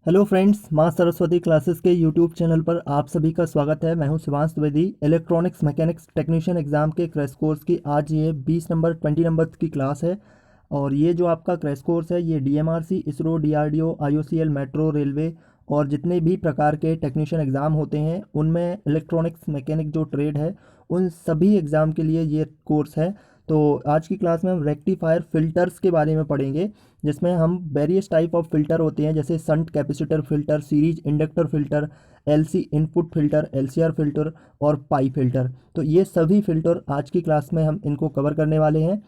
Hello friends, माँ Saraswati classes के YouTube channel पर आप सभी का स्वागत है। मैं हूं Shivansh Dwivedi. Electronics mechanics technician exam के क्रैश कोर्स की आज ये 20 नंबर की क्लास है। और ये जो आपका क्रैश कोर्स है ये DMRC, ISRO, DRDO, IOCL, metro, railway और जितने भी प्रकार के टेक्नीशियन एग्ज़ाम होते हैं उनमें इलेक्ट्रॉनिक्स मैकेनिक जो ट्रेड है उन सभी एग्ज़ाम के लिए ये कोर्स है। तो आज की क्लास में हम रेक्टिफायर फ़िल्टर्स के बारे में पढ़ेंगे, जिसमें हम वेरियस टाइप ऑफ फ़िल्टर होते हैं जैसे shunt capacitor filter, series inductor filter, LC input filter, LCR filter और पाई फ़िल्टर। तो ये सभी फ़िल्टर आज की क्लास में हम इनको कवर करने वाले हैं।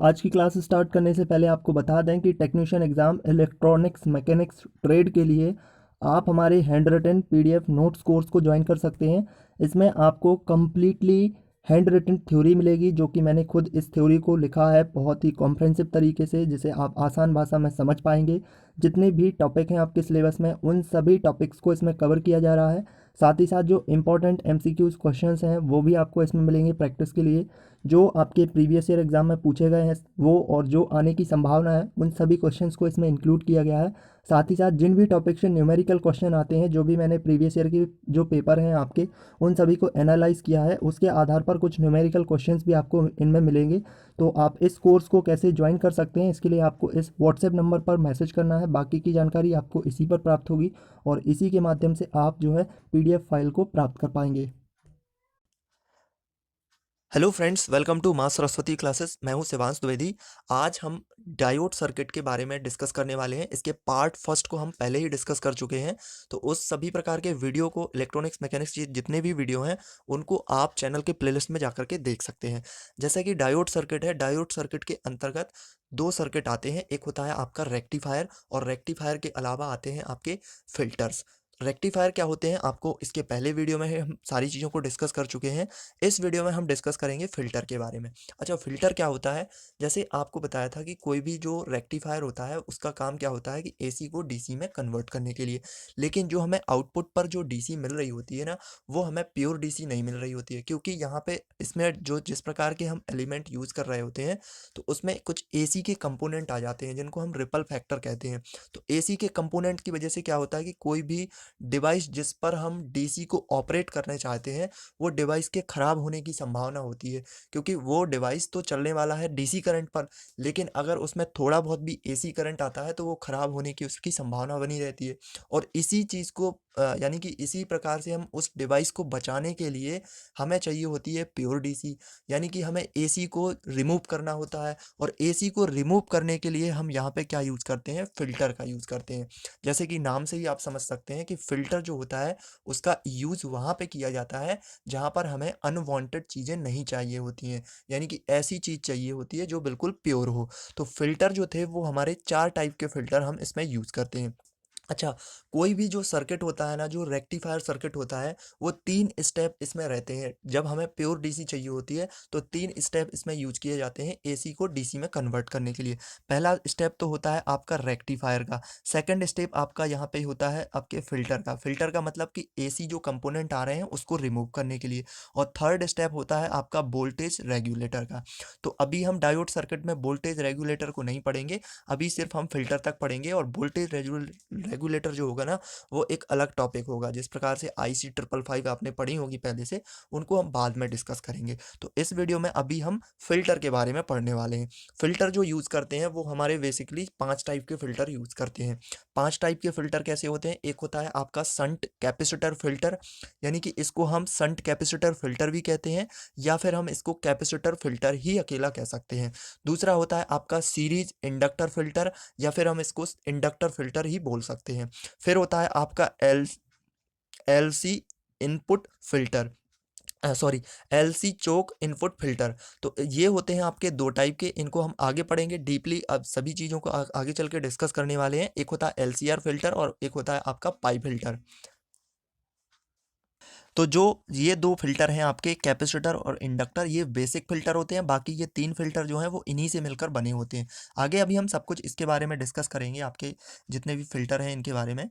आज की क्लास स्टार्ट करने से पहले आपको बता दें कि technician exam electronics mechanics trade के लिए आप हमारे hand written PDF notes course को ज्वाइन कर सकते हैं। इसमें आपको कम्प्लीटली हैंड रिटन थ्योरी मिलेगी, जो कि मैंने खुद इस थ्योरी को लिखा है बहुत ही कॉम्प्रहेंसिव तरीके से, जिसे आप आसान भाषा में समझ पाएंगे। जितने भी टॉपिक हैं आपके सिलेबस में उन सभी टॉपिक्स को इसमें कवर किया जा रहा है। साथ ही साथ जो इम्पोर्टेंट एमसीक्यूज क्वेश्चंस हैं वो भी आपको इसमें मिलेंगे प्रैक्टिस के लिए। जो आपके प्रीवियस ईयर एग्ज़ाम में पूछे गए हैं वो और जो आने की संभावना है उन सभी क्वेश्चंस को इसमें इंक्लूड किया गया है। साथ ही साथ जिन भी टॉपिक से न्यूमेरिकल क्वेश्चन आते हैं, जो भी मैंने प्रीवियस ईयर के जो पेपर हैं आपके उन सभी को एनालाइज किया है, उसके आधार पर कुछ न्यूमेरिकल क्वेश्चंस भी आपको इनमें मिलेंगे। तो आप इस कोर्स को कैसे ज्वाइन कर सकते हैं, इसके लिए आपको इस व्हाट्सएप नंबर पर मैसेज करना है। बाकी की जानकारी आपको इसी पर प्राप्त होगी और इसी के माध्यम से आप जो है पीडीएफ फाइल को प्राप्त कर पाएंगे। हेलो फ्रेंड्स, वेलकम टू माँ सरस्वती क्लासेस। मैं हूँ शिवांश द्विवेदी। आज हम डायोड सर्किट के बारे में डिस्कस करने वाले हैं। इसके पार्ट फर्स्ट को हम पहले ही डिस्कस कर चुके हैं, तो उस सभी प्रकार के वीडियो को, इलेक्ट्रॉनिक्स मैकेनिक्स के जितने भी वीडियो हैं उनको आप चैनल के प्लेलिस्ट में जाकर के देख सकते हैं। जैसा कि डायोड सर्किट है, डायोड सर्किट के अंतर्गत दो सर्किट आते हैं। एक होता है आपका रेक्टिफायर और रेक्टिफायर के अलावा आते हैं आपके फिल्टर्स। रेक्टिफायर क्या होते हैं, आपको इसके पहले वीडियो में हम सारी चीज़ों को डिस्कस कर चुके हैं। इस वीडियो में हम डिस्कस करेंगे फ़िल्टर के बारे में। अच्छा, फ़िल्टर क्या होता है? जैसे आपको बताया था कि कोई भी जो रेक्टिफ़ायर होता है उसका काम क्या होता है कि एसी को डीसी में कन्वर्ट करने के लिए। लेकिन जो हमें आउटपुट पर जो डीसी मिल रही होती है ना, वो हमें प्योर डीसी नहीं मिल रही होती है, क्योंकि यहाँ पे इसमें जो जिस प्रकार के हम एलिमेंट यूज़ कर रहे होते हैं, तो उसमें कुछ एसी के कंपोनेंट आ जाते हैं जिनको हम रिपल फैक्टर कहते हैं। तो एसी के कंपोनेंट की वजह से क्या होता है कि कोई भी डिवाइस जिस पर हम डीसी को ऑपरेट करना चाहते हैं, वो डिवाइस के ख़राब होने की संभावना होती है, क्योंकि वो डिवाइस तो चलने वाला है डीसी करंट पर, लेकिन अगर उसमें थोड़ा बहुत भी एसी करंट आता है तो वो ख़राब होने की उसकी संभावना बनी रहती है। और इसी चीज़ को यानी कि इसी प्रकार से हम उस डिवाइस को बचाने के लिए हमें चाहिए होती है प्योर डीसी, यानी कि हमें एसी को रिमूव करना होता है। और एसी को रिमूव करने के लिए हम यहाँ पे क्या यूज़ करते हैं, फ़िल्टर का यूज़ करते हैं। जैसे कि नाम से ही आप समझ सकते हैं कि फ़िल्टर जो होता है उसका यूज़ वहाँ पे किया जाता है जहाँ पर हमें अनवांटेड चीज़ें नहीं चाहिए होती हैं, यानी कि ऐसी चीज़ चाहिए होती है जो बिल्कुल प्योर हो। तो फ़िल्टर जो थे वो हमारे 4 टाइप के फ़िल्टर हम इसमें यूज़ करते हैं। अच्छा, कोई भी जो सर्किट होता है ना, जो रेक्टिफायर सर्किट होता है, वो 3 स्टेप इसमें रहते हैं। जब हमें प्योर डीसी चाहिए होती है, तो 3 स्टेप इसमें यूज़ किए जाते हैं एसी को डीसी में कन्वर्ट करने के लिए। पहला स्टेप तो होता है आपका रेक्टिफायर का, सेकंड स्टेप आपका यहाँ पे होता है आपके फ़िल्टर का। फ़िल्टर का मतलब कि एसी जो कंपोनेंट आ रहे हैं, उसको रिमूव करने के लिए। और थर्ड स्टेप होता है आपका वोल्टेज रेगुलेटर का। तो अभी हम डायोड सर्किट में वोल्टेज रेगुलेटर को नहीं पढ़ेंगे, अभी सिर्फ हम फ़िल्टर तक पढ़ेंगे। और वोल्टेज रेगुलेटर जो होगा ना, वो एक अलग टॉपिक होगा। जिस प्रकार से आईसी 555 आपने पढ़ी होगी पहले से, उनको हम बाद में डिस्कस करेंगे। तो इस वीडियो में अभी हम फ़िल्टर के बारे में पढ़ने वाले हैं। फ़िल्टर जो यूज़ करते हैं वो हमारे बेसिकली 5 टाइप के फ़िल्टर यूज़ करते हैं। 5 टाइप के फ़िल्टर कैसे होते हैं? एक होता है आपका शंट कैपेसिटर फ़िल्टर, यानी कि इसको हम शंट कैपेसिटर फ़िल्टर भी कहते हैं, या फिर हम इसको कैपेसिटर फ़िल्टर ही अकेला कह सकते हैं। दूसरा होता है आपका सीरीज इंडक्टर फ़िल्टर, या फिर हम इसको इंडक्टर फ़िल्टर ही बोल सकते हैं। फिर होता है आपका LC input filter, sorry, LC choke input filter. तो ये होते हैं आपके 2 टाइप के, इनको हम आगे पढ़ेंगे डीपली। अब सभी चीज़ों को आगे चल के डिस्कस करने वाले हैं। एक होता है एलसीआर फ़िल्टर और एक होता है आपका पाई फ़िल्टर। तो जो ये 2 फ़िल्टर हैं आपके कैपेसिटर और इंडक्टर, ये बेसिक फ़िल्टर होते हैं। बाकी ये 3 फ़िल्टर जो हैं वो इन्हीं से मिलकर बने होते हैं। आगे अभी हम सब कुछ इसके बारे में डिस्कस करेंगे, आपके जितने भी फ़िल्टर हैं इनके बारे में।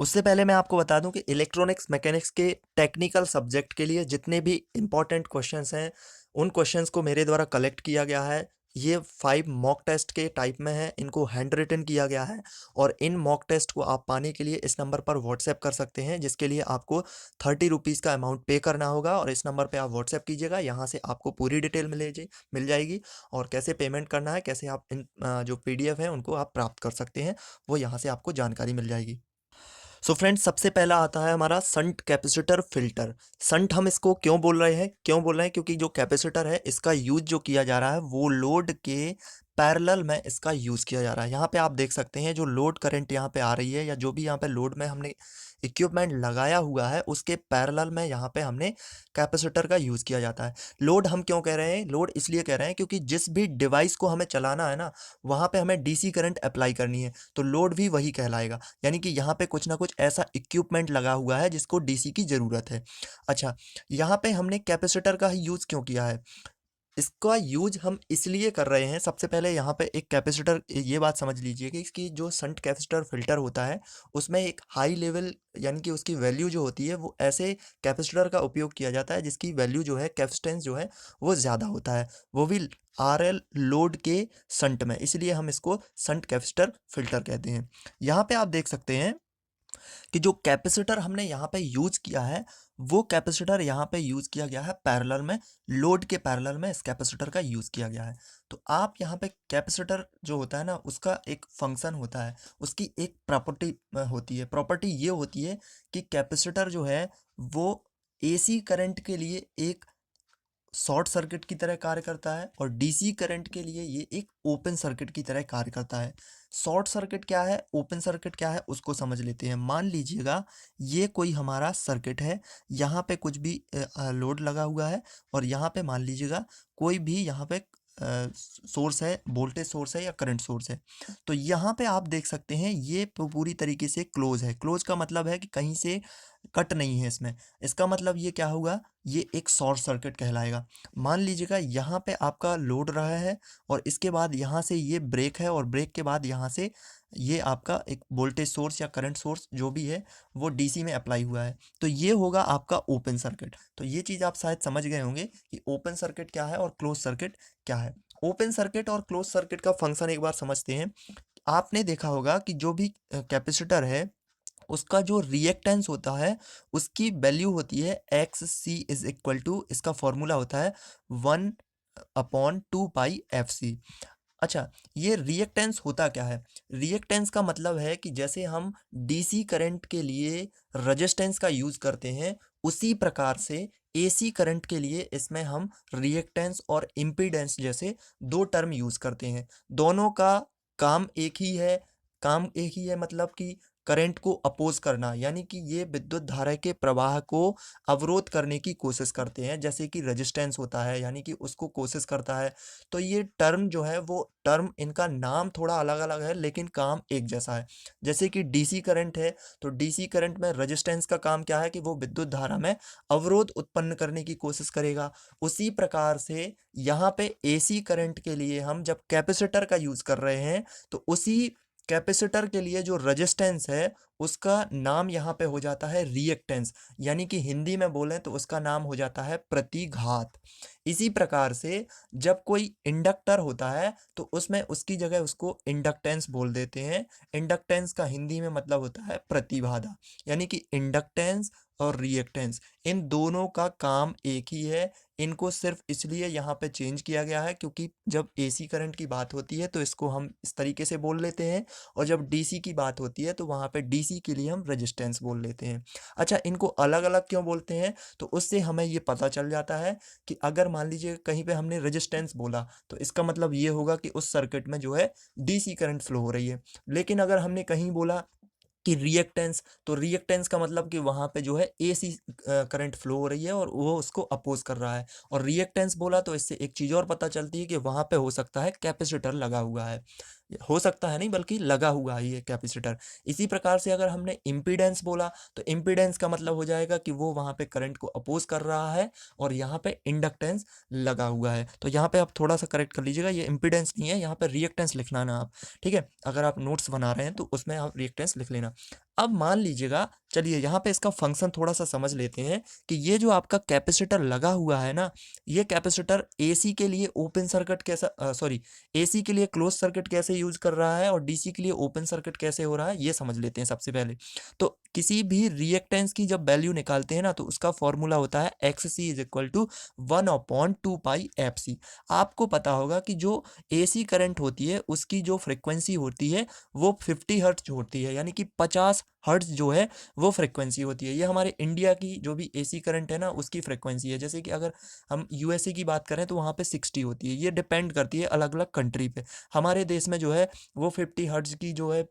उससे पहले मैं आपको बता दूं कि इलेक्ट्रॉनिक्स मैकेनिक्स के टेक्निकल सब्जेक्ट के लिए जितने भी इम्पोर्टेंट क्वेश्चंस हैं, उन क्वेश्चंस को मेरे द्वारा कलेक्ट किया गया है ये 5 मॉक टेस्ट के टाइप में है, इनको हैंड रिटन किया गया है और इन मॉक टेस्ट को आप पाने के लिए इस नंबर पर व्हाट्सएप कर सकते हैं, जिसके लिए आपको 30 रुपीज़ का अमाउंट पे करना होगा और इस नंबर पे आप व्हाट्सएप कीजिएगा। यहाँ से आपको पूरी डिटेल मिल जाएगी और कैसे पेमेंट करना है, कैसे आप इन जो पीडीएफ है उनको आप प्राप्त कर सकते हैं, वो यहाँ से आपको जानकारी मिल जाएगी। सो फ्रेंड्स, सबसे पहला आता है हमारा संट कैपेसिटर फिल्टर। संट हम इसको क्यों बोल रहे हैं? क्योंकि जो कैपेसिटर है इसका यूज जो किया जा रहा है वो लोड के पैरेलल में इसका यूज़ किया जा रहा है। यहाँ पे आप देख सकते हैं जो लोड करंट यहाँ पे आ रही है या जो भी यहाँ पे लोड में हमने इक्विपमेंट लगाया हुआ है उसके पैरेलल में यहाँ पे हमने कैपेसिटर का यूज़ किया जाता है। लोड हम क्यों कह रहे हैं? लोड इसलिए कह रहे हैं क्योंकि जिस भी डिवाइस को हमें चलाना है ना, वहाँ पे हमें डीसी करंट अप्लाई करनी है, तो लोड भी वही कहलाएगा। यानी कि यहाँ पे कुछ ना कुछ ऐसा इक्विपमेंट लगा हुआ है जिसको डीसी की ज़रूरत है। अच्छा, यहाँ पे हमने कैपेसिटर का ही यूज़ क्यों किया है? इसका यूज हम इसलिए कर रहे हैं, सबसे पहले यहाँ पे एक कैपेसिटर, ये बात समझ लीजिए कि इसकी जो शंट कैपेसिटर फिल्टर होता है उसमें एक हाई लेवल यानी कि उसकी वैल्यू जो होती है वो ऐसे कैपेसिटर का उपयोग किया जाता है जिसकी वैल्यू जो है, कैपेसिटेंस जो है वो ज़्यादा होता है, वो भी आरएल लोड के शंट में, इसलिए हम इसको शंट कैपेसिटर फिल्टर कहते हैं। यहाँ पे आप देख सकते हैं कि जो कैपेसिटर हमने यहाँ पे यूज किया है वो कैपेसिटर यहाँ पे यूज किया गया है पैरेलल में, लोड के पैरेलल में इस कैपेसिटर का यूज किया गया है। तो आप यहाँ पे कैपेसिटर जो होता है ना उसका एक फंक्शन होता है, उसकी एक प्रॉपर्टी होती है। प्रॉपर्टी ये होती है कि कैपेसिटर जो है वो एसी करंट के लिए एक शॉर्ट सर्किट की तरह कार्य करता है और डीसी करंट के लिए ये एक ओपन सर्किट की तरह कार्य करता है। शॉर्ट सर्किट क्या है, ओपन सर्किट क्या है, उसको समझ लेते हैं। मान लीजिएगा ये कोई हमारा सर्किट है, यहाँ पे कुछ भी लोड लगा हुआ है और यहाँ पे मान लीजिएगा कोई भी यहाँ पे सोर्स है, वोल्टेज सोर्स है या करंट सोर्स है। तो यहाँ पे आप देख सकते हैं ये पूरी तरीके से क्लोज है। क्लोज का मतलब है कि कहीं से कट नहीं है इसमें। इसका मतलब ये क्या होगा, ये एक शॉर्ट सर्किट कहलाएगा। मान लीजिएगा यहाँ पे आपका लोड रहा है और इसके बाद यहाँ से ये ब्रेक है और ब्रेक के बाद यहाँ से ये आपका एक वोल्टेज सोर्स या करंट सोर्स जो भी है वो डीसी में अप्लाई हुआ है, तो ये होगा आपका ओपन सर्किट। तो ये चीज़ आप शायद समझ गए होंगे कि ओपन सर्किट क्या है और क्लोज सर्किट क्या है। ओपन सर्किट और क्लोज सर्किट का फंक्शन एक बार समझते हैं। आपने देखा होगा कि जो भी कैपेसिटर है उसका जो रिएक्टेंस होता है उसकी वैल्यू होती है X C is equal to, इसका फॉर्मूला होता है 1/2 पाई FC। अच्छा, ये रिएक्टेंस होता क्या है? रिएक्टेंस का मतलब है कि जैसे हम डीसी करंट के लिए रेजिस्टेंस का यूज करते हैं उसी प्रकार से एसी करंट के लिए इसमें हम रिएक्टेंस और इम्पीडेंस जैसे दो टर्म यूज करते हैं। दोनों का काम एक ही है। काम एक ही है मतलब कि करंट को अपोज करना, यानी कि ये विद्युत धारा के प्रवाह को अवरोध करने की कोशिश करते हैं, जैसे कि रेजिस्टेंस होता है यानी कि उसको कोशिश करता है। तो ये टर्म जो है वो टर्म, इनका नाम थोड़ा अलग अलग है लेकिन काम एक जैसा है। जैसे कि डीसी करंट है तो डीसी करंट में रेजिस्टेंस का काम क्या है कि वो विद्युत धारा में अवरोध उत्पन्न करने की कोशिश करेगा। उसी प्रकार से यहाँ पे एसी करंट के लिए हम जब कैपेसिटर का यूज कर रहे हैं तो उसी कैपेसिटर के लिए जो रेजिस्टेंस है उसका नाम यहाँ पे हो जाता है रिएक्टेंस, यानी कि हिंदी में बोलें तो उसका नाम हो जाता है प्रतिघात। इसी प्रकार से जब कोई इंडक्टर होता है तो उसमें उसकी जगह उसको इंडक्टेंस बोल देते हैं। इंडक्टेंस का हिंदी में मतलब होता है प्रतिबाधा, यानी कि इंडक्टेंस और रिएक्टेंस इन दोनों का काम एक ही है। इनको सिर्फ इसलिए यहाँ पे चेंज किया गया है क्योंकि जब एसी करंट की बात होती है तो इसको हम इस तरीके से बोल लेते हैं और जब डीसी की बात होती है तो वहाँ पे डीसी के लिए हम रेजिस्टेंस बोल लेते हैं। अच्छा, इनको अलग अलग क्यों बोलते हैं? तो उससे हमें ये पता चल जाता है कि अगर मान लीजिए कहीं पे हमने रेजिस्टेंस बोला तो इसका मतलब ये होगा कि उस सर्किट में जो है डीसी करंट फ्लो हो रही है। लेकिन अगर हमने कहीं बोला कि रिएक्टेंस, तो रिएक्टेंस का मतलब कि वहाँ पे जो है एसी करंट फ्लो हो रही है और वो उसको अपोज कर रहा है। और रिएक्टेंस बोला तो इससे एक चीज़ और पता चलती है कि वहाँ पे हो सकता है कैपेसिटर लगा हुआ है। हो सकता है नहीं बल्कि लगा हुआ है ये कैपेसिटर। इसी प्रकार से अगर हमने इम्पीडेंस बोला तो इम्पीडेंस का मतलब हो जाएगा कि वो वहाँ पे करंट को अपोज कर रहा है और यहाँ पे इंडक्टेंस लगा हुआ है। तो यहाँ पे आप थोड़ा सा करेक्ट कर लीजिएगा, ये इम्पीडेंस नहीं है, यहाँ पे रिएक्टेंस लिखना ना आप, ठीक है? अगर आप नोट्स बना रहे हैं तो उसमें आप रिएक्टेंस लिख लेना। अब मान लीजिएगा, चलिए यहाँ पे इसका फंक्शन थोड़ा सा समझ लेते हैं कि ये जो आपका कैपेसिटर लगा हुआ है ना, ये कैपेसिटर एसी के लिए ओपन सर्किट कैसा सॉरी एसी के लिए क्लोज सर्किट कैसे यूज कर रहा है और डीसी के लिए ओपन सर्किट कैसे हो रहा है, ये समझ लेते हैं सबसे पहले। तो किसी भी रिएक्टेंस की जब वैल्यू निकालते हैं ना, तो उसका फॉर्मूला होता है XC is equal to 1/2 pi FC। आपको पता होगा कि जो एसी करंट होती है उसकी जो फ्रिक्वेंसी होती है वो 50 हर्ट्ज होती है, यानी कि 50 हर्ट्ज जो है वो फ्रिक्वेंसी होती है। ये हमारे इंडिया की जो भी एसी करंट है ना उसकी फ्रिक्वेंसी है। जैसे कि अगर हम यूएसए की बात करें तो वहाँ पे 60 होती है। ये डिपेंड करती है अलग अलग कंट्री पे। हमारे देश में जो है वो 50 हर्ट्ज की जो है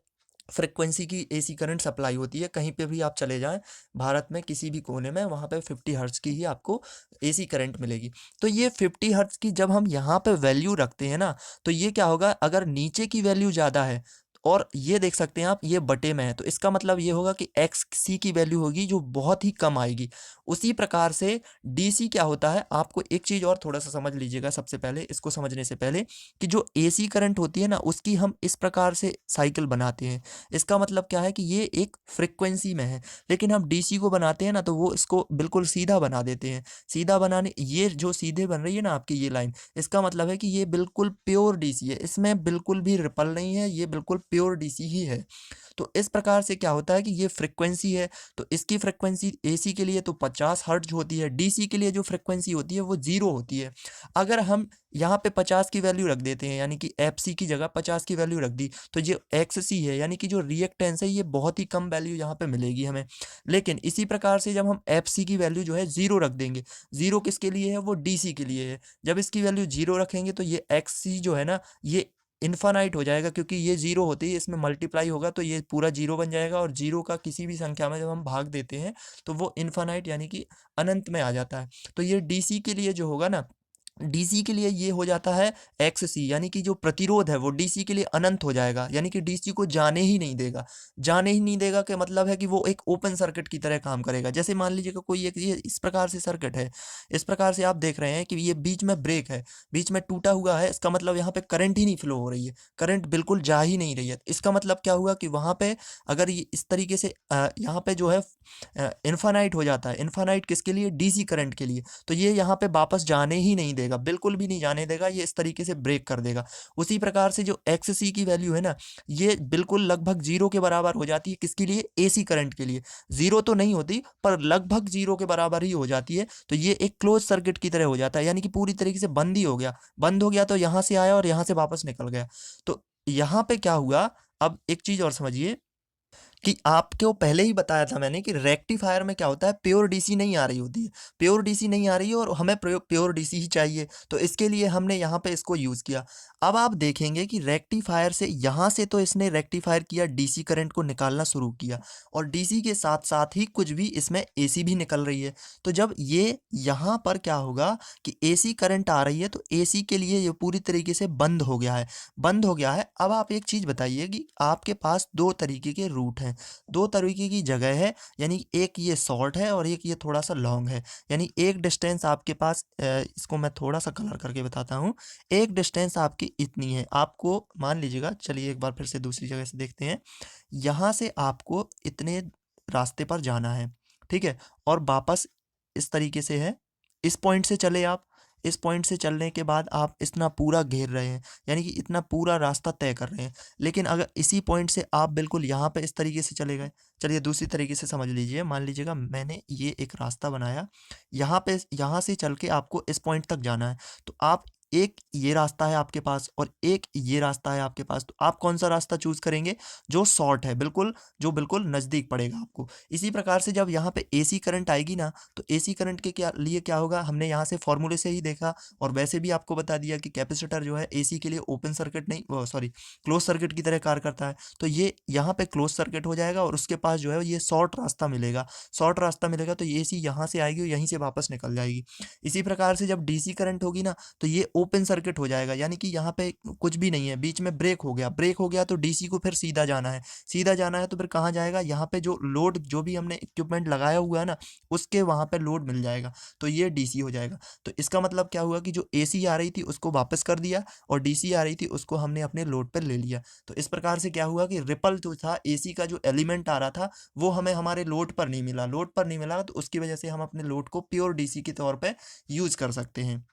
फ्रिक्वेंसी की एसी करंट सप्लाई होती है। कहीं पे भी आप चले जाएं भारत में किसी भी कोने में, वहाँ पे 50 हर्ट्ज की ही आपको एसी करंट मिलेगी। तो ये 50 हर्ट्ज की जब हम यहाँ पे वैल्यू रखते हैं ना, तो ये क्या होगा, अगर नीचे की वैल्यू ज़्यादा है और ये देख सकते हैं आप ये बटे में है, तो इसका मतलब ये होगा कि XC की वैल्यू होगी जो बहुत ही कम आएगी। उसी प्रकार से DC क्या होता है, आपको एक चीज़ और थोड़ा सा समझ लीजिएगा सबसे पहले, इसको समझने से पहले, कि जो AC करंट होती है ना उसकी हम इस प्रकार से साइकिल बनाते हैं। इसका मतलब क्या है कि ये एक फ्रिक्वेंसी में है, लेकिन हम DC को बनाते हैं ना तो वो इसको बिल्कुल सीधा बना देते हैं। सीधा बनाने, ये जो सीधे बन रही है ना आपकी ये लाइन, इसका मतलब है कि ये बिल्कुल प्योर DC है, इसमें बिल्कुल भी रिपल नहीं है, ये बिल्कुल प्योर DC ही है। तो इस प्रकार से क्या होता है कि ये फ्रिक्वेंसी है, तो इसकी फ्रिक्वेंसी AC के लिए तो 50 हर्ट्ज होती है, DC के लिए जो फ्रिक्वेंसी होती है वो 0 होती है। अगर हम यहाँ पे 50 की वैल्यू रख देते हैं, यानी कि FC की जगह 50 की वैल्यू रख दी, तो जो XC है यानी कि जो रिएक्टेंस है ये बहुत ही कम वैल्यू यहाँ पे मिलेगी हमें। लेकिन इसी प्रकार से जब हम FC की वैल्यू जो है 0 रख देंगे, 0 किसके लिए है, वो DC के लिए है। जब इसकी वैल्यू 0 रखेंगे तो ये XC जो है ना ये इन्फानाइट हो जाएगा, क्योंकि ये 0 होते ही इसमें मल्टीप्लाई होगा तो ये पूरा 0 बन जाएगा, और 0 का किसी भी संख्या में जब हम भाग देते हैं तो वो इन्फानाइट यानी कि अनंत में आ जाता है। तो ये DC के लिए जो होगा ना, DC के लिए ये हो जाता है XC, यानी कि जो प्रतिरोध है वो DC के लिए अनंत हो जाएगा, यानी कि DC को जाने ही नहीं देगा। जाने ही नहीं देगा का मतलब है कि वो एक ओपन सर्किट की तरह काम करेगा। जैसे मान लीजिए कि कोई एक ये इस प्रकार से सर्किट है, इस प्रकार से आप देख रहे हैं कि ये बीच में ब्रेक है, बीच में टूटा हुआ है, इसका मतलब यहाँ पे करंट ही नहीं फ्लो हो रही है, करंट बिल्कुल जा ही नहीं रही है। इसका मतलब क्या हुआ कि वहाँ पे अगर ये इस तरीके से यहाँ पे जो है इन्फानाइट हो जाता है। इन्फानाइट किसके लिए, DC करंट के लिए। तो ये यहाँ पे वापस जाने ही नहीं देगा, बिल्कुल भी नहीं जाने देगा, ये इस तरीके से ब्रेक कर देगा। उसी प्रकार से जो XC की वैल्यू है ना, ये बिल्कुल लगभग 0 के बराबर हो जाती है। किसके लिए, AC करंट के लिए। 0 तो नहीं होती पर लगभग 0 के बराबर ही हो जाती है। तो ये एक क्लोज सर्किट की तरह हो जाता है, यानी कि पूरी तरीके से बंद ही हो गया। बंद हो गया तो यहाँ से आया और यहाँ से वापस निकल गया। तो यहाँ पे क्या हुआ, अब एक चीज और समझिए कि आपको पहले ही बताया था मैंने कि रेक्टिफायर में क्या होता है, प्योर DC नहीं आ रही होती है। प्योर DC नहीं आ रही है और हमें प्योर DC ही चाहिए, तो इसके लिए हमने यहाँ पे इसको यूज़ किया। अब आप देखेंगे कि रेक्टिफायर से यहाँ से तो इसने रेक्टिफायर किया, DC करंट को निकालना शुरू किया, और DC के साथ साथ ही कुछ भी इसमें AC भी निकल रही है। तो जब ये यहाँ पर क्या होगा कि AC करंट आ रही है तो AC के लिए ये पूरी तरीके से बंद हो गया है, बंद हो गया है। अब आप एक चीज़ बताइए कि आपके पास दो तरीके के रूट हैं, दो तरीके की जगह है, यानी एक ये शॉर्ट है और एक ये थोड़ा सा लॉन्ग है। यानी एक डिस्टेंस आपके पास इसको मैं थोड़ा सा कलर करके बताता हूँ। एक डिस्टेंस आपकी इतनी है, आपको मान लीजिएगा, चलिए एक बार फिर से दूसरी जगह से देखते हैं। यहाँ से आपको इतने रास्ते पर जाना है, ठीक है, और वापस इस तरीके से है। इस पॉइंट से चले आप, इस पॉइंट से चलने के बाद आप इतना पूरा घेर रहे हैं, यानी कि इतना पूरा रास्ता तय कर रहे हैं। लेकिन अगर इसी पॉइंट से आप बिल्कुल यहाँ पे इस तरीके से चले गए, चलिए दूसरी तरीके से समझ लीजिए। मान लीजिएगा मैंने ये एक रास्ता बनाया, यहाँ पे यहाँ से चल के आपको इस पॉइंट तक जाना है, तो आप एक ये रास्ता है आपके पास और एक ये रास्ता है आपके पास, तो आप कौन सा रास्ता चूज करेंगे, जो शॉर्ट है, बिल्कुल जो बिल्कुल नज़दीक पड़ेगा आपको। इसी प्रकार से जब यहाँ पे AC करंट आएगी ना, तो AC करंट के लिए क्या होगा, हमने यहाँ से फॉर्मूले से ही देखा, और वैसे भी आपको बता दिया कि कैपेसिटर जो है AC के लिए ओपन सर्किट नहीं, सॉरी क्लोज सर्किट की तरह कार्य करता है। तो ये यहाँ पे क्लोज सर्किट हो जाएगा और उसके पास जो है ये शॉर्ट रास्ता मिलेगा, शॉर्ट रास्ता मिलेगा, तो AC यहाँ से आएगी और यहीं से वापस निकल जाएगी। इसी प्रकार से जब DC करंट होगी ना, तो ये ओपन सर्किट हो जाएगा, यानी कि यहाँ पे कुछ भी नहीं है, बीच में ब्रेक हो गया तो डीसी को फिर सीधा जाना है तो फिर कहाँ जाएगा, यहाँ पे जो लोड जो भी हमने इक्विपमेंट लगाया हुआ है ना उसके वहाँ पे लोड मिल जाएगा, तो ये डीसी हो जाएगा। तो इसका मतलब क्या हुआ कि जो एसी आ रही थी उसको वापस कर दिया और डीसी आ रही थी उसको हमने अपने लोड पर ले लिया। तो इस प्रकार से क्या हुआ कि रिपल जो था एसी का जो एलिमेंट आ रहा था वो हमें हमारे लोड पर नहीं मिला, तो उसकी वजह से हम अपने लोड को प्योर डीसी के तौर पे यूज कर सकते हैं।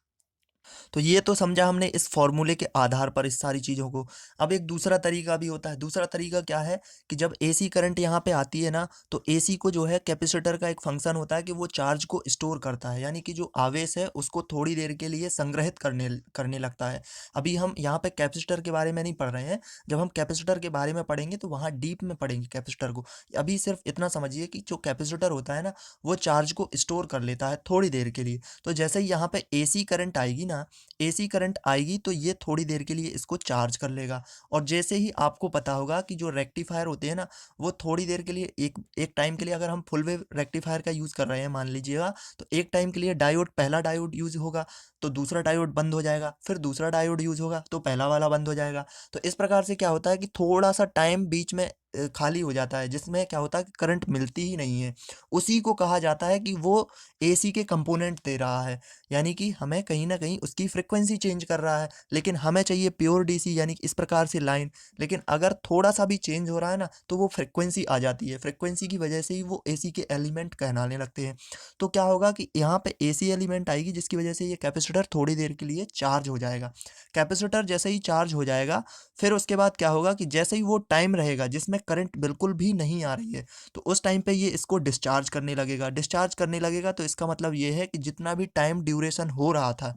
तो ये तो समझा हमने इस फॉर्मूले के आधार पर इस सारी चीज़ों को। अब एक दूसरा तरीका भी होता है। दूसरा तरीका क्या है कि जब एसी करंट यहाँ पे आती है ना, तो एसी को जो है कैपेसिटर का एक फंक्शन होता है कि वो चार्ज को स्टोर करता है, यानी कि जो आवेश है उसको थोड़ी देर के लिए संग्रहित करने करने लगता है। अभी हम यहाँ पे कैपेसिटर के बारे में नहीं पढ़ रहे हैं, जब हम कैपेसिटर के बारे में पढ़ेंगे तो वहाँ डीप में पढ़ेंगे कैपेसिटर को। अभी सिर्फ इतना समझिए कि जो कैपेसिटर होता है ना वो चार्ज को स्टोर कर लेता है थोड़ी देर के लिए। तो जैसे ही यहाँ पे एसी करंट आएगी ना, एसी करंट आएगी तो ये थोड़ी देर के लिए इसको चार्ज कर लेगा। और जैसे ही आपको पता होगा कि जो रेक्टिफायर होते हैं ना वो थोड़ी देर के लिए एक एक टाइम के लिए, अगर हम फुल वेव रेक्टिफायर का यूज़ कर रहे हैं मान लीजिएगा, तो एक टाइम के लिए पहला डायोड यूज़ होगा तो दूसरा डायोड बंद हो जाएगा, फिर दूसरा डायोड यूज़ होगा तो पहला वाला बंद हो जाएगा। तो इस प्रकार से क्या होता है कि थोड़ा सा टाइम बीच में खाली हो जाता है, जिसमें क्या होता है कि करंट मिलती ही नहीं है। उसी को कहा जाता है कि वो एसी के कंपोनेंट दे रहा है, यानी कि हमें कहीं न कहीं उसकी फ्रीक्वेंसी चेंज कर रहा है, लेकिन हमें चाहिए प्योर डीसी, यानी कि इस प्रकार से लाइन। लेकिन अगर थोड़ा-सा भी चेंज हो रहा है ना, तो वो फ्रीक्वेंसी आ जाती है, फ्रीक्वेंसी की वजह से ही वो एसी के एलिमेंट कहलाने लगते हैं। तो क्या होगा कि यहाँ पे एसी एलिमेंट आएगी जिसकी वजह से ये कैपेसिटर थोड़ी देर के लिए चार्ज हो जाएगा। कैपेसिटर जैसे ही चार्ज हो जाएगा, फिर उसके बाद क्या होगा कि जैसे ही वो टाइम रहेगा जिसमें करंट बिल्कुल भी नहीं आ रही है, तो उस टाइम पे ये इसको डिस्चार्ज करने लगेगा। तो इसका मतलब ये है कि जितना भी टाइम ड्यूरेशन हो रहा था,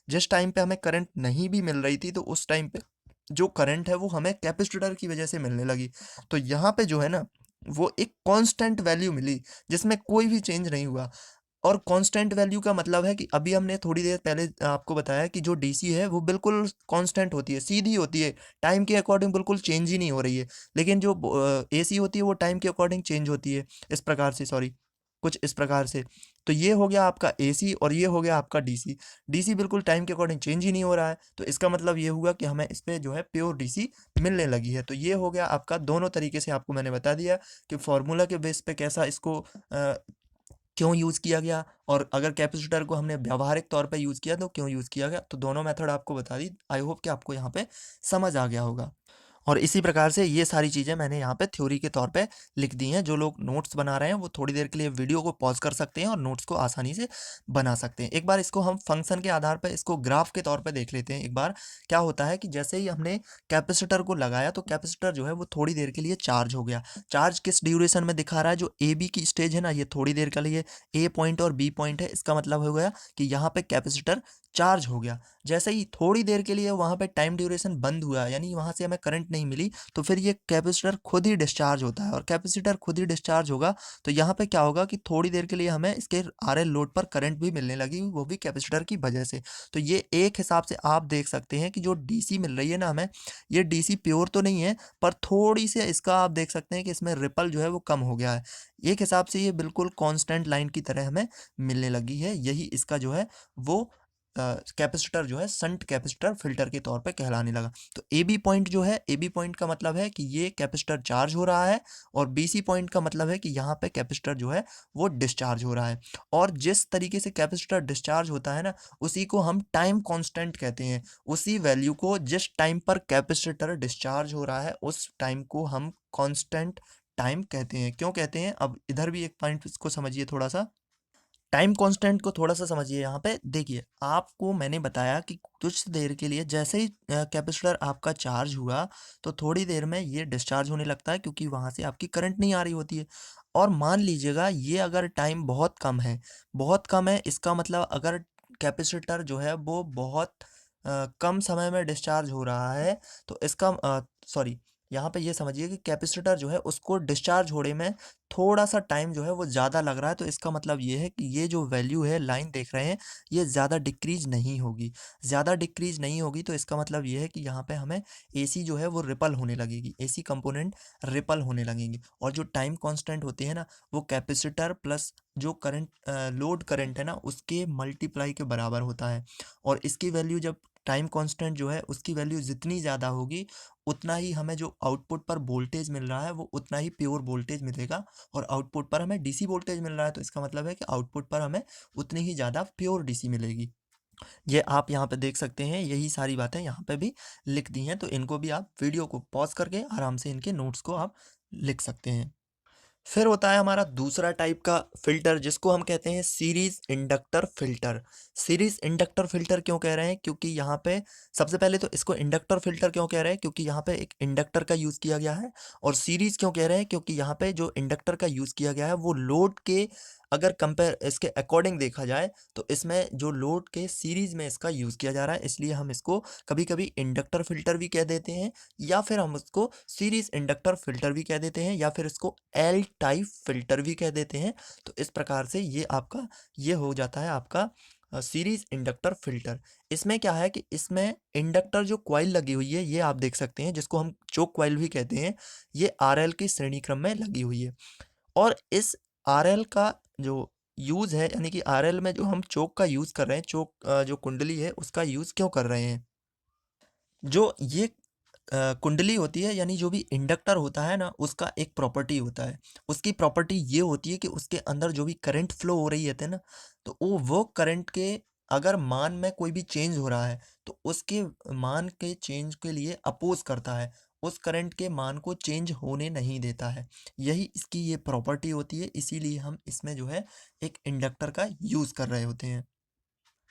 जिस टाइम पे हमें करंट नहीं भी मिल रही थी, तो उस टाइम पे जो करंट है वो हमें कैपेसिटर की वजह से मिलने लगी। तो यहाँ पे जो है ना वो एक कांस्टेंट वैल्यू मिली जिसमें कोई भी चेंज नहीं हुआ। और कांस्टेंट वैल्यू का मतलब है कि अभी हमने थोड़ी देर पहले आपको बताया कि जो डीसी है वो बिल्कुल कांस्टेंट होती है, सीधी होती है, टाइम के अकॉर्डिंग बिल्कुल चेंज ही नहीं हो रही है। लेकिन जो एसी होती है वो टाइम के अकॉर्डिंग चेंज होती है, इस प्रकार से, सॉरी, कुछ इस प्रकार से। तो ये हो गया आपका एसी और ये हो गया आपका डीसी। डीसी बिल्कुल टाइम के अकॉर्डिंग चेंज ही नहीं हो रहा है, तो इसका मतलब ये हुआ कि हमें इस पे जो है प्योर डीसी मिलने लगी है। तो ये हो गया आपका, दोनों तरीके से आपको मैंने बता दिया कि फॉर्मूला के बेस पे कैसा इसको क्यों यूज़ किया गया, और अगर कैपेसिटर को हमने व्यावहारिक तौर पे यूज़ किया तो क्यों यूज़ किया गया। तो दोनों मेथड आपको बता दी। आई होप कि आपको यहाँ पे समझ आ गया होगा। और इसी प्रकार से ये सारी चीज़ें मैंने यहाँ पे थ्योरी के तौर पे लिख दी हैं। जो लोग नोट्स बना रहे हैं वो थोड़ी देर के लिए वीडियो को पॉज़ कर सकते हैं और नोट्स को आसानी से बना सकते हैं। एक बार इसको हम फंक्शन के आधार पे इसको ग्राफ के तौर पे देख लेते हैं एक बार। क्या होता है कि जैसे ही हमने कैपेसिटर को लगाया तो कैपेसिटर जो है वो थोड़ी देर के लिए चार्ज हो गया। चार्ज किस ड्यूरेशन में दिखा रहा है, जो ए बी की स्टेज है ना, ये थोड़ी देर के लिए ए पॉइंट और बी पॉइंट है। इसका मतलब हो गया कि यहाँ पे कैपेसिटर चार्ज हो गया। जैसे ही थोड़ी देर के लिए वहाँ पे टाइम ड्यूरेशन बंद हुआ, यानी वहाँ से हमें करंट नहीं मिली, तो फिर ये कैपेसिटर खुद ही डिस्चार्ज होता है। और कैपेसिटर खुद ही डिस्चार्ज होगा तो यहाँ पे क्या होगा कि थोड़ी देर के लिए हमें इसके आरएल लोड पर करंट भी मिलने लगी, वो भी कैपेसिटर की वजह से। तो ये एक हिसाब से आप देख सकते हैं कि जो डीसी मिल रही है ना हमें, ये डीसी प्योर तो नहीं है, पर थोड़ी सी इसका आप देख सकते हैं कि इसमें रिपल जो है वो कम हो गया है। एक हिसाब से ये बिल्कुल कांस्टेंट लाइन की तरह हमें मिलने लगी है। यही इसका जो है वो कैपेसिटर जो है शंट कैपेसिटर फिल्टर के तौर पे कहलाने लगा। तो ए बी पॉइंट जो है, ए बी पॉइंट का मतलब है कि ये कैपेसिटर चार्ज हो रहा है, और बी सी पॉइंट का मतलब है कि यहाँ पे कैपेसिटर जो है वो डिस्चार्ज हो रहा है। और जिस तरीके से कैपेसिटर डिस्चार्ज होता है ना, उसी को हम टाइम कांस्टेंट कहते हैं। उसी वैल्यू को, जिस टाइम पर कैपेसिटर डिस्चार्ज हो रहा है उस टाइम को हम कांस्टेंट टाइम कहते हैं। क्यों कहते हैं, अब इधर भी एक पॉइंट इसको समझिए थोड़ा सा। टाइम कांस्टेंट को थोड़ा सा समझिए। यहाँ पे देखिए, आपको मैंने बताया कि कुछ देर के लिए जैसे ही कैपेसिटर आपका चार्ज हुआ तो थोड़ी देर में ये डिस्चार्ज होने लगता है, क्योंकि वहाँ से आपकी करंट नहीं आ रही होती है। और मान लीजिएगा ये अगर टाइम बहुत कम है, बहुत कम है, इसका मतलब अगर कैपेसिटर जो है वो बहुत कम समय में डिस्चार्ज हो रहा है, तो इसका सॉरी, यहाँ पे ये समझिए कि कैपेसिटर जो है उसको डिस्चार्ज होने में थोड़ा सा टाइम जो है वो ज़्यादा लग रहा है। तो इसका मतलब ये है कि ये जो वैल्यू है, लाइन देख रहे हैं, ये ज़्यादा डिक्रीज नहीं होगी। ज़्यादा डिक्रीज नहीं होगी तो इसका मतलब ये है कि यहाँ पे हमें एसी जो है वो रिपल होने लगेगी, एसी कंपोनेंट रिपल होने लगेंगे। और जो टाइम कांस्टेंट होते हैं ना, वो कैपेसिटर प्लस जो करंट लोड करंट है ना उसके मल्टीप्लाई के बराबर होता है। और इसकी वैल्यू जब टाइम कांस्टेंट जो है उसकी वैल्यू जितनी ज़्यादा होगी उतना ही हमें जो आउटपुट पर वोल्टेज मिल रहा है वो उतना ही प्योर वोल्टेज मिलेगा, और आउटपुट पर हमें डीसी वोल्टेज मिल रहा है तो इसका मतलब है कि आउटपुट पर हमें उतनी ही ज़्यादा प्योर डीसी मिलेगी। ये आप यहाँ पे देख सकते हैं, यही सारी बातें यहाँ पे भी लिख दी हैं, तो इनको भी आप वीडियो को पॉज करके आराम से इनके नोट्स को आप लिख सकते हैं। फिर होता है हमारा दूसरा टाइप का फिल्टर जिसको हम कहते हैं series inductor filter. Series inductor filter क्यों कह रहे हैं, क्योंकि यहाँ पे सबसे पहले तो इसको इंडक्टर फिल्टर क्यों कह रहे हैं, क्योंकि यहाँ पे एक इंडक्टर का यूज़ किया गया है। और सीरीज क्यों कह रहे हैं, क्योंकि यहाँ पे जो इंडक्टर का यूज़ किया गया है वो लोड के अगर कंपेयर इसके अकॉर्डिंग देखा जाए तो इसमें जो लोड के सीरीज में इसका यूज़ किया जा रहा है, इसलिए हम इसको कभी कभी इंडक्टर फिल्टर भी कह देते हैं, या फिर हम उसको सीरीज इंडक्टर फिल्टर भी कह देते हैं, या फिर इसको एल टाइप फिल्टर भी कह देते हैं। तो इस प्रकार से ये हो जाता है आपका सीरीज इंडक्टर फिल्टर। इसमें क्या है कि इसमें इंडक्टर जो कॉइल लगी हुई है ये आप देख सकते हैं, जिसको हम चोक कॉइल भी कहते हैं, ये आरएल की श्रेणी क्रम में लगी हुई है। और इस आरएल का जो यूज़ है, यानी कि आरएल में जो हम चोक का यूज़ कर रहे हैं, जो कुंडली है उसका यूज़ क्यों कर रहे हैं, जो ये कुंडली होती है, यानी जो भी इंडक्टर होता है ना उसका एक प्रॉपर्टी होता है। उसकी प्रॉपर्टी ये होती है कि उसके अंदर जो भी करंट फ्लो हो रही है ना, तो वो करंट के अगर मान में कोई भी चेंज हो रहा है तो उसके मान के चेंज के लिए अपोज करता है, उस करंट के मान को चेंज होने नहीं देता है। यही इसकी ये प्रॉपर्टी होती है, इसीलिए हम इसमें जो है एक इंडक्टर का यूज़ कर रहे होते हैं।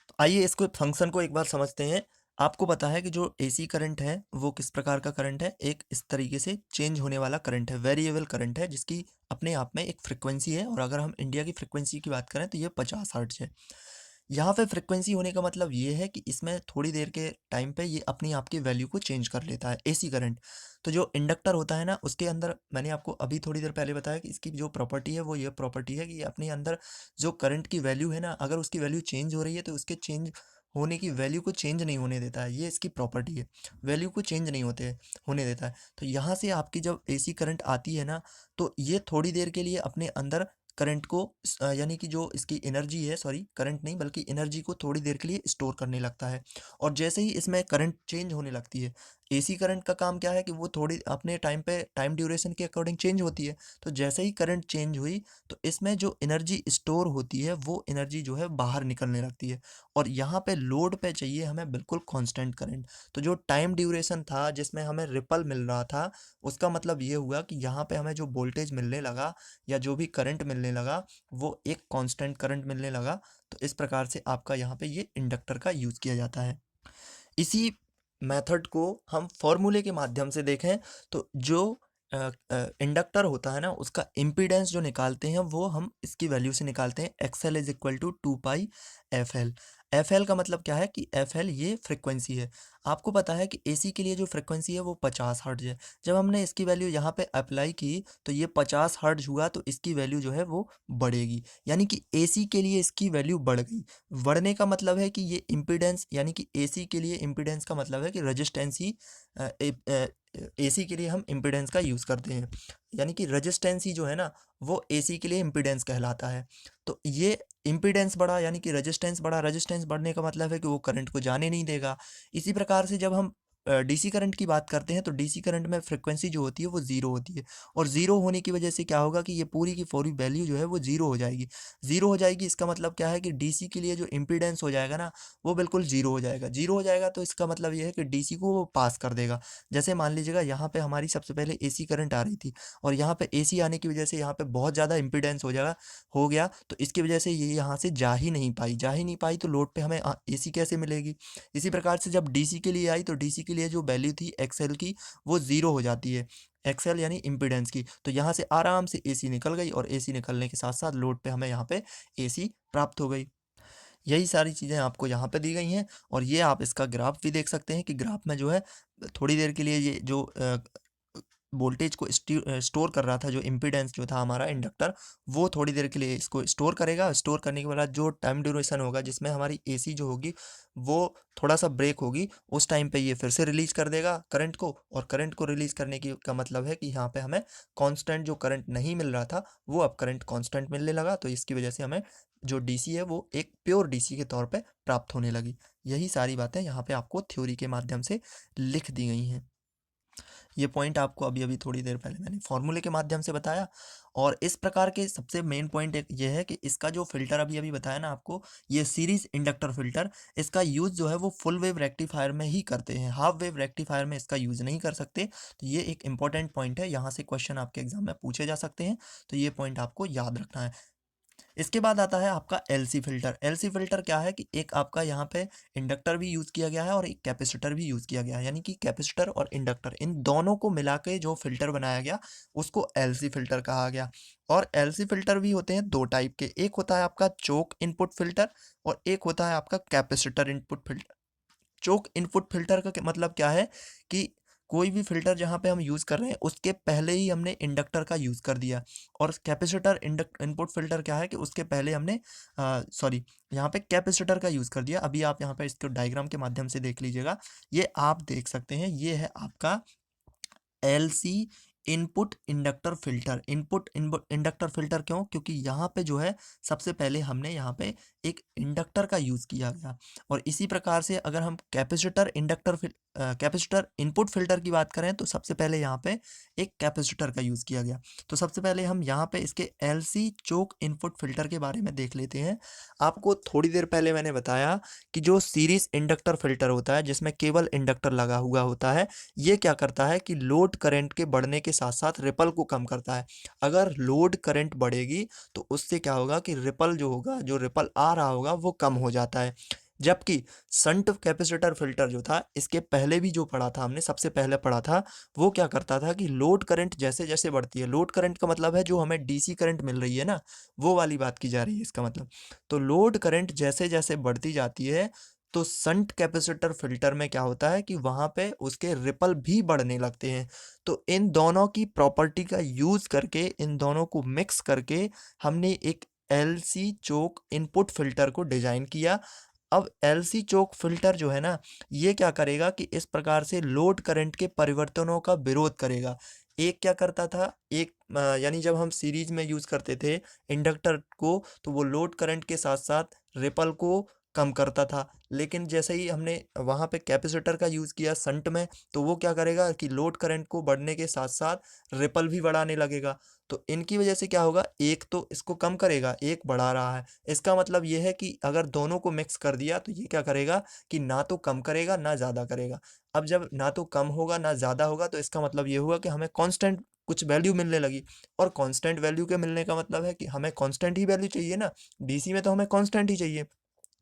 तो आइए इसको फंक्शन को एक बार समझते हैं। आपको पता है कि जो एसी करंट है वो किस प्रकार का करंट है, एक इस तरीके से चेंज होने वाला करंट है, वेरिएबल करंट है, जिसकी अपने आप में एक फ्रिक्वेंसी है। और अगर हम इंडिया की फ्रिक्वेंसी की बात करें तो ये 50 हर्ट्ज है। यहाँ पे फ्रिक्वेंसी होने का मतलब ये है कि इसमें थोड़ी देर के टाइम पे ये अपनी आप की वैल्यू को चेंज कर लेता है, एसी करंट। तो जो इंडक्टर होता है ना उसके अंदर मैंने आपको अभी थोड़ी देर पहले बताया कि इसकी जो प्रॉपर्टी है वो ये प्रॉपर्टी है कि ये अपने अंदर जो करंट की वैल्यू है ना, अगर उसकी वैल्यू चेंज हो रही है तो उसके चेंज होने की वैल्यू को चेंज नहीं होने देता है। ये इसकी प्रॉपर्टी है, वैल्यू को चेंज नहीं होने देता है। तो यहाँ से आपकी जब एसी करंट आती है ना, तो ये थोड़ी देर के लिए अपने अंदर करंट को यानी कि जो इसकी एनर्जी है, सॉरी करंट नहीं बल्कि एनर्जी को थोड़ी देर के लिए स्टोर करने लगता है। और जैसे ही इसमें करंट चेंज होने लगती है, एसी करंट का काम क्या है कि वो थोड़ी अपने टाइम पे टाइम ड्यूरेशन के अकॉर्डिंग चेंज होती है। तो जैसे ही करंट चेंज हुई तो इसमें जो एनर्जी स्टोर होती है वो एनर्जी जो है बाहर निकलने लगती है। और यहाँ पे लोड पे चाहिए हमें बिल्कुल कांस्टेंट करंट। तो जो टाइम ड्यूरेशन था जिसमें हमें रिपल मिल रहा था, उसका मतलब ये हुआ कि यहाँ पे हमें जो वोल्टेज मिलने लगा या जो भी करंट मिलने लगा वो एक कांस्टेंट करंट मिलने लगा। तो इस प्रकार से आपका यहाँ पे ये इंडक्टर का यूज़ किया जाता है। इसी मेथड को हम फॉर्मूले के माध्यम से देखें तो जो इंडक्टर होता है ना उसका इम्पीडेंस जो निकालते हैं वो हम इसकी वैल्यू से निकालते हैं, XL is equal to 2 pi F L. F L का मतलब क्या है कि एफ एल ये फ्रिक्वेंसी है। आपको पता है कि एसी के लिए जो फ्रिक्वेंसी है वो 50 हर्ट्ज है। जब हमने इसकी वैल्यू यहाँ पे अप्लाई की तो ये 50 हर्ट्ज हुआ, तो इसकी वैल्यू जो है वो बढ़ेगी, यानी कि एसी के लिए इसकी वैल्यू बढ़ गई। बढ़ने का मतलब है कि ये इम्पीडेंस, यानी कि एसी के लिए इम्पीडेंस का मतलब है कि रजिस्टेंस ही एसी के लिए हम इम्पीडेंस का यूज़ करते हैं, यानी कि रजिस्टेंस ही जो है ना वो एसी के लिए इम्पीडेंस कहलाता है। तो ये इम्पीडेंस बढ़ा यानी कि रजिस्टेंस बढ़ा, रजिस्टेंस बढ़ने का मतलब है कि वो करंट को जाने नहीं देगा। इसी प्रकार से जब हम डीसी करंट की बात करते हैं तो डीसी करंट में फ्रिक्वेंसी जो होती है वो ज़ीरो होती है, और ज़ीरो होने की वजह से क्या होगा कि ये पूरी की पूरी वैल्यू जो है वो ज़ीरो हो जाएगी। ज़ीरो हो जाएगी इसका मतलब क्या है कि डीसी के लिए जो इम्पीडेंस हो जाएगा ना वो बिल्कुल ज़ीरो हो जाएगा। ज़ीरो हो जाएगा तो इसका मतलब ये है कि डीसी को वो पास कर देगा। जैसे मान लीजिएगा यहाँ पे हमारी सबसे पहले एसी करंट आ रही थी, और यहाँ पे एसी आने की वजह से यहाँ पे बहुत ज़्यादा इम्पीडेंस हो गया, तो इसकी वजह से ये यहाँ से जा ही नहीं पाई, तो लोड पे हमें एसी कैसे मिलेगी। इसी प्रकार से जब डीसी के लिए आई तो डीसी के लिए जो वैल्यू थी एक्सएल की वो ज़ीरो हो जाती है, एक्सएल यानी इम्पीडेंस की। तो यहाँ से आराम से एसी निकल गई, और एसी निकलने के साथ साथ लोड पे हमें यहाँ पे एसी प्राप्त हो गई। यही सारी चीज़ें आपको यहाँ पे दी गई हैं, और ये आप इसका ग्राफ भी देख सकते हैं कि ग्राफ में जो है थोड़ी देर के लिए ये जो वोल्टेज को स्टोर कर रहा था, जो इम्पीडेंस जो था हमारा इंडक्टर, वो थोड़ी देर के लिए इसको स्टोर करेगा। स्टोर करने के बाद जो टाइम ड्यूरेशन होगा जिसमें हमारी एसी जो होगी वो थोड़ा सा ब्रेक होगी, उस टाइम पे ये फिर से रिलीज कर देगा करंट को। और करंट को रिलीज करने की का मतलब है कि यहाँ पे हमें कांस्टेंट जो करंट नहीं मिल रहा था वो अब करंट कांस्टेंट मिलने लगा। तो इसकी वजह से हमें जो डीसी है वो एक प्योर डीसी के तौर पे प्राप्त होने लगी। यही सारी बातें यहाँ पे आपको थ्योरी के माध्यम से लिख दी गई हैं। ये पॉइंट आपको अभी अभी थोड़ी देर पहले मैंने फॉर्मूले के माध्यम से बताया। और इस प्रकार के सबसे मेन पॉइंट एक ये है कि इसका जो फिल्टर अभी अभी बताया ना आपको, ये सीरीज इंडक्टर फिल्टर, इसका यूज़ जो है वो फुल वेव रेक्टिफायर में ही करते हैं, हाफ वेव रेक्टिफायर में इसका यूज़ नहीं कर सकते। तो ये एक इंपॉर्टेंट पॉइंट है, यहाँ से क्वेश्चन आपके एग्जाम में पूछे जा सकते हैं, तो ये पॉइंट आपको याद रखना है। इसके बाद आता है आपका एलसी फिल्टर। एलसी फिल्टर क्या है कि एक आपका यहाँ पे इंडक्टर भी यूज़ किया गया है और एक कैपेसिटर भी यूज़ किया गया है, यानी कि कैपेसिटर और इंडक्टर इन दोनों को मिला के जो फिल्टर बनाया गया उसको एलसी फिल्टर कहा गया। और एलसी फिल्टर भी होते हैं दो टाइप के, एक होता है आपका चोक इनपुट फिल्टर और एक होता है आपका कैपेसिटर इनपुट फिल्टर। चोक इनपुट फिल्टर का मतलब क्या है कि कोई भी फिल्टर जहाँ पे हम यूज़ कर रहे हैं उसके पहले ही हमने इंडक्टर का यूज़ कर दिया। और कैपेसिटर इनपुट फिल्टर क्या है कि उसके पहले हमने यहाँ पे कैपेसिटर का यूज़ कर दिया। अभी आप यहाँ पे इसको डायग्राम के माध्यम से देख लीजिएगा, ये आप देख सकते हैं, ये है आपका LC input inductor filter. Input inductor filter क्यों? क्योंकि यहाँ पे जो है सबसे पहले हमने यहाँ पे एक इंडक्टर का यूज़ किया गया। और इसी प्रकार से अगर हम कैपेसिटर इनपुट फिल्टर की बात करें तो सबसे पहले यहाँ पे एक कैपेसिटर का यूज़ किया गया। तो सबसे पहले हम यहाँ पे इसके एलसी चोक इनपुट फिल्टर के बारे में देख लेते हैं। आपको थोड़ी देर पहले मैंने बताया कि जो सीरीज इंडक्टर फिल्टर होता है जिसमें केवल इंडक्टर लगा हुआ होता है, ये क्या करता है कि लोड करंट के बढ़ने के साथ साथ रिपल को कम करता है। अगर लोड करंट बढ़ेगी तो उससे क्या होगा कि रिपल जो होगा, जो रिपल आ रहा होगा वो कम हो जाता है। जबकि शंट कैपेसिटर फिल्टर जो था, इसके पहले भी जो पढ़ा था हमने, सबसे पहले पढ़ा था, वो क्या करता था कि लोड करंट जैसे जैसे बढ़ती है, लोड करंट का मतलब है जो हमें डीसी करंट मिल रही है ना, वो वाली बात की जा रही है इसका मतलब। तो लोड करंट जैसे जैसे बढ़ती जाती है तो शंट कैपेसिटर फिल्टर में क्या होता है कि वहाँ पे उसके रिपल भी बढ़ने लगते हैं। तो इन दोनों की प्रॉपर्टी का यूज़ करके, इन दोनों को मिक्स करके हमने एक एलसी चोक इनपुट फिल्टर को डिज़ाइन किया। अब एलसी चोक फिल्टर जो है ना, ये क्या करेगा कि इस प्रकार से लोड करंट के परिवर्तनों का विरोध करेगा। एक क्या करता था, यानी जब हम सीरीज में यूज़ करते थे इंडक्टर को तो वो लोड करंट के साथ साथ रिपल को कम करता था। लेकिन जैसे ही हमने वहाँ पे कैपेसिटर का यूज़ किया शंट में, तो वो क्या करेगा कि लोड करंट को बढ़ने के साथ साथ रिपल भी बढ़ाने लगेगा। तो इनकी वजह से क्या होगा, एक तो इसको कम करेगा, एक बढ़ा रहा है। इसका मतलब ये है कि अगर दोनों को मिक्स कर दिया तो ये क्या करेगा कि ना तो कम करेगा ना ज़्यादा करेगा। अब जब ना तो कम होगा ना ज़्यादा होगा तो इसका मतलब ये हुआ कि हमें कांस्टेंट कुछ वैल्यू मिलने लगी। और कांस्टेंट वैल्यू के मिलने का मतलब है कि हमें कांस्टेंट ही वैल्यू चाहिए ना, डीसी में तो हमें कांस्टेंट ही चाहिए।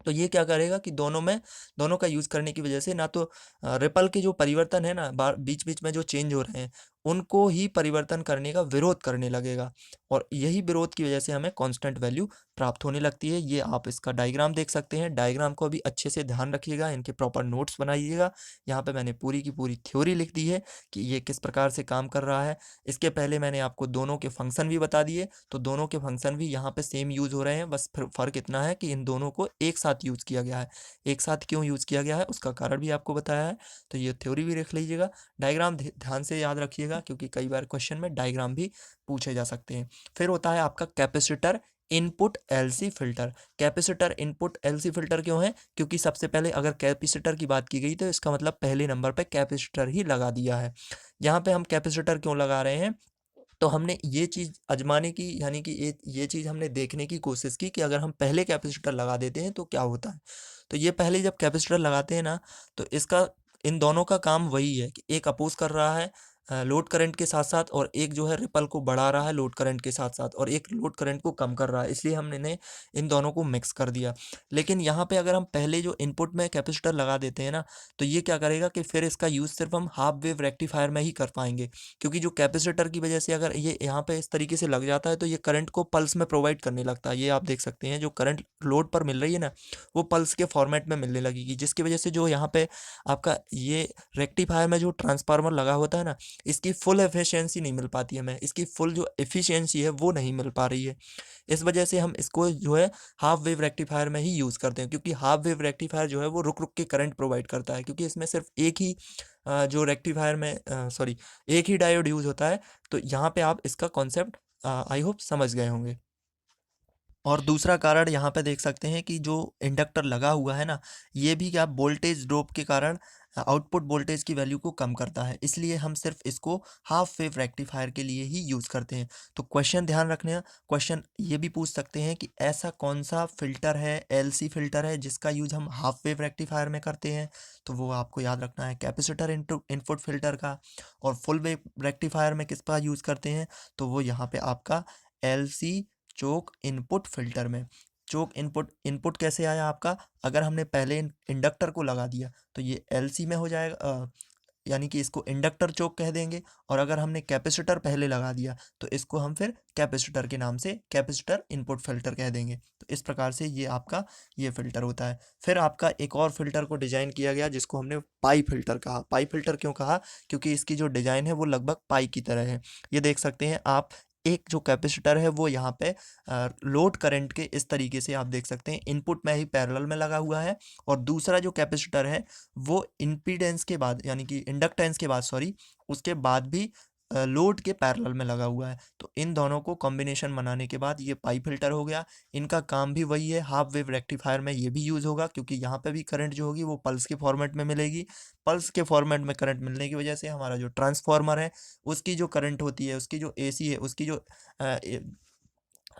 तो ये क्या करेगा कि दोनों का यूज़ करने की वजह से ना तो रिपल के जो परिवर्तन है ना, बीच बीच में जो चेंज हो रहे हैं उनको ही परिवर्तन करने का विरोध करने लगेगा। और यही विरोध की वजह से हमें कांस्टेंट वैल्यू प्राप्त होने लगती है। ये आप इसका डायग्राम देख सकते हैं। डायग्राम को अभी अच्छे से ध्यान रखिएगा, इनके प्रॉपर नोट्स बनाइएगा। यहाँ पे मैंने पूरी की पूरी थ्योरी लिख दी है कि ये किस प्रकार से काम कर रहा है। इसके पहले मैंने आपको दोनों के फंक्शन भी बता दिए, तो दोनों के फंक्शन भी यहाँ पे सेम यूज़ हो रहे हैं। बस फ़र्क इतना है कि इन दोनों को एक साथ यूज़ किया गया है। एक साथ क्यों यूज़ किया गया है उसका कारण भी आपको बताया है। तो ये थ्योरी भी लिख लीजिएगा, डायग्राम ध्यान से याद रखिएगा क्योंकि कई बार क्वेश्चन में डायग्राम भी पूछे जा सकते हैं। फिर होता है आपका capacitor input LC filter. Capacitor input LC filter क्यों है? क्योंकि सबसे पहले अगर कैपेसिटर की बात की गई तो इसका मतलब पहले नंबर पे कैपेसिटर ही लगा दिया है। यहाँ पे हम कैपेसिटर क्यों लगा रहे हैं, तो हमने ये चीज़ आजमाने की, यानी कि ये चीज़ हमने देखने की कोशिश की कि अगर हम पहले कैपेसिटर लगा देते हैं तो क्या होता है। तो ये पहले जब कैपेसिटर लगाते हैं ना, तो इसका इन दोनों का काम वही है कि एक अपोज कर रहा है लोड करंट के साथ साथ, और एक जो है रिपल को बढ़ा रहा है लोड करंट के साथ साथ, और एक लोड करंट को कम कर रहा है। इसलिए हमने इन दोनों को मिक्स कर दिया। लेकिन यहाँ पे अगर हम पहले जो इनपुट में कैपेसिटर लगा देते हैं ना, तो ये क्या करेगा कि फिर इसका यूज़ सिर्फ हम हाफ वेव रेक्टिफायर में ही कर पाएंगे। क्योंकि जो कैपेसिटर की वजह से अगर ये यहाँ पे इस तरीके से लग जाता है तो ये करंट को पल्स में प्रोवाइड करने लगता है। ये आप देख सकते हैं, जो करंट लोड पर मिल रही है ना, वो पल्स के फॉर्मेट में मिलने लगेगी, जिसकी वजह से जो यहाँ पे आपका ये रेक्टिफायर में जो ट्रांसफार्मर लगा होता है ना, इसकी फुल एफिशिएंसी नहीं मिल पाती है, हमें इसकी फुल जो एफिशिएंसी है वो नहीं मिल पा रही है। इस वजह से हम इसको जो है हाफ वेव रेक्टिफायर में ही यूज़ करते हैं, क्योंकि हाफ वेव रेक्टिफायर जो है वो रुक रुक के करंट प्रोवाइड करता है, क्योंकि इसमें सिर्फ एक ही जो रेक्टिफायर में सॉरी एक ही डायोड यूज़ होता है। तो यहाँ पे आप इसका कॉन्सेप्ट आई होप समझ गए होंगे। और दूसरा कारण यहाँ पे देख सकते हैं कि जो इंडक्टर लगा हुआ है ना, ये भी क्या वोल्टेज ड्रॉप के कारण आउटपुट वोल्टेज की वैल्यू को कम करता है, इसलिए हम सिर्फ इसको हाफ वेव रेक्टिफायर के लिए ही यूज़ करते हैं। तो क्वेश्चन ध्यान रखना, क्वेश्चन ये भी पूछ सकते हैं कि ऐसा कौन सा फ़िल्टर है, एलसी फ़िल्टर है, जिसका यूज़ हम हाफ वेव रेक्टिफायर में करते हैं। तो वो आपको याद रखना है कैपेसिटर इनपुट फ़िल्टर का। और फुल वेव रेक्टिफायर में किसका यूज़ करते हैं, तो वो यहाँ पे आपका एलसी चोक इनपुट फ़िल्टर में। चोक इनपुट कैसे आया आपका, अगर हमने पहले इंडक्टर को लगा दिया तो ये एलसी में हो जाएगा, यानी कि इसको इंडक्टर चोक कह देंगे। और अगर हमने कैपेसिटर पहले लगा दिया तो इसको हम फिर कैपेसिटर के नाम से कैपेसिटर इनपुट फ़िल्टर कह देंगे। तो इस प्रकार से ये आपका ये फ़िल्टर होता है। फिर आपका एक और फ़िल्टर को डिज़ाइन किया गया जिसको हमने पाई फ़िल्टर कहा। पाई फ़िल्टर क्यों कहा, क्योंकि इसकी जो डिज़ाइन है वो लगभग पाई की तरह है। ये देख सकते हैं आप, एक जो कैपेसिटर है वो यहाँ पे लोड करंट के इस तरीके से आप देख सकते हैं इनपुट में ही पैरेलल में लगा हुआ है, और दूसरा जो कैपेसिटर है वो इम्पीडेंस के बाद, यानी कि इंडक्टेंस के बाद सॉरी, उसके बाद भी लोड के पैरेलल में लगा हुआ है। तो इन दोनों को कॉम्बिनेशन बनाने के बाद ये पाई फिल्टर हो गया। इनका काम भी वही है, हाफ वेव रेक्टिफायर में ये भी यूज़ होगा, क्योंकि यहाँ पे भी करंट जो होगी वो पल्स के फॉर्मेट में मिलेगी। पल्स के फॉर्मेट में करंट मिलने की वजह से हमारा जो ट्रांसफार्मर है उसकी जो करंट होती है, उसकी जो एसी है, उसकी जो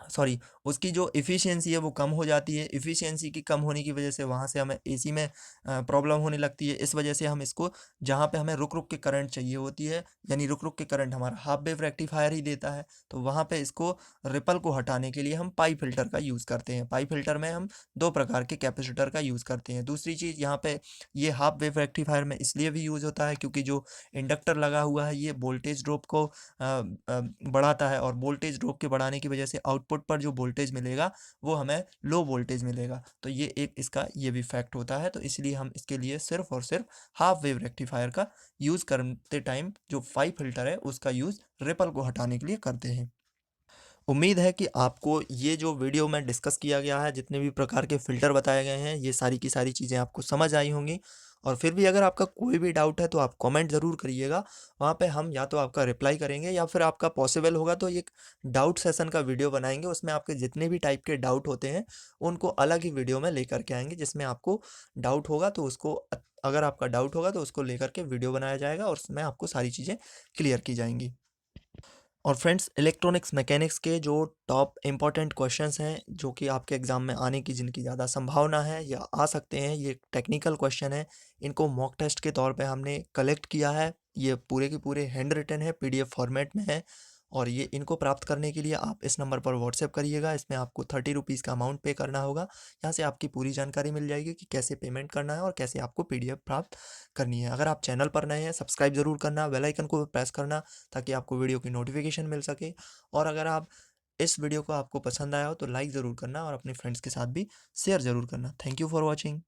सॉरी उसकी जो एफिशिएंसी है वो कम हो जाती है। एफिशिएंसी की कम होने की वजह से वहाँ से हमें एसी में प्रॉब्लम होने लगती है। इस वजह से हम इसको, जहाँ पे हमें रुक रुक के करंट चाहिए होती है, यानी रुक रुक के करंट हमारा हाफ वेव रेक्टिफायर ही देता है, तो वहाँ पे इसको रिपल को हटाने के लिए हम पाई फिल्टर का यूज़ करते हैं। पाई फिल्टर में हम दो प्रकार के कैपेसिटर का यूज़ करते हैं। दूसरी चीज़ यहाँ पे ये हाफ वेव रेक्टिफायर में इसलिए भी यूज़ होता है क्योंकि जो इंडक्टर लगा हुआ है ये वोल्टेज ड्रॉप को बढ़ाता है, और वोल्टेज ड्रॉप के बढ़ाने की वजह से आउटपुट पर जो वोल्टेज मिलेगा वो हमें लो वोल्टेज मिलेगा। तो ये एक इसका ये भी फैक्ट होता है। तो इसलिए हम इसके लिए सिर्फ और सिर्फ हाफ वेव रेक्टिफायर का यूज़ करते टाइम जो पाई फिल्टर है उसका यूज़ रिपल को हटाने के लिए करते हैं। उम्मीद है कि आपको ये जो वीडियो में डिस्कस किया गया है, जितने भी प्रकार के फ़िल्टर बताए गए हैं, ये सारी की सारी चीज़ें आपको समझ आई होंगी। और फिर भी अगर आपका कोई भी डाउट है तो आप कमेंट ज़रूर करिएगा। वहाँ पे हम या तो आपका रिप्लाई करेंगे, या फिर आपका पॉसिबल होगा तो एक डाउट सेशन का वीडियो बनाएँगे। उसमें आपके जितने भी टाइप के डाउट होते हैं उनको अलग ही वीडियो में लेकर के आएँगे, जिसमें आपको डाउट होगा तो उसको अगर आपका डाउट होगा तो उसको लेकर के वीडियो बनाया जाएगा, और उसमें आपको सारी चीज़ें क्लियर की जाएँगी। और फ्रेंड्स, इलेक्ट्रॉनिक्स मैकेनिक्स के जो टॉप इम्पॉर्टेंट क्वेश्चंस हैं जो कि आपके एग्ज़ाम में आने की जिनकी ज़्यादा संभावना है या आ सकते हैं, ये टेक्निकल क्वेश्चन है। इनको मॉक टेस्ट के तौर पे हमने कलेक्ट किया है। ये पूरे के पूरे हैंड रिटन है, पीडीएफ फॉर्मेट में है। और ये इनको प्राप्त करने के लिए आप इस नंबर पर व्हाट्सएप करिएगा। इसमें आपको 30 रुपीज़ का अमाउंट पे करना होगा। यहाँ से आपकी पूरी जानकारी मिल जाएगी कि कैसे पेमेंट करना है और कैसे आपको पीडीएफ प्राप्त करनी है। अगर आप चैनल पर नए हैं, सब्सक्राइब ज़रूर करना, बेल आइकन को प्रेस करना, ताकि आपको वीडियो की नोटिफिकेशन मिल सके। और अगर आप इस वीडियो को आपको पसंद आया हो तो लाइक ज़रूर करना, और अपने फ्रेंड्स के साथ भी शेयर ज़रूर करना। Thank you for watching.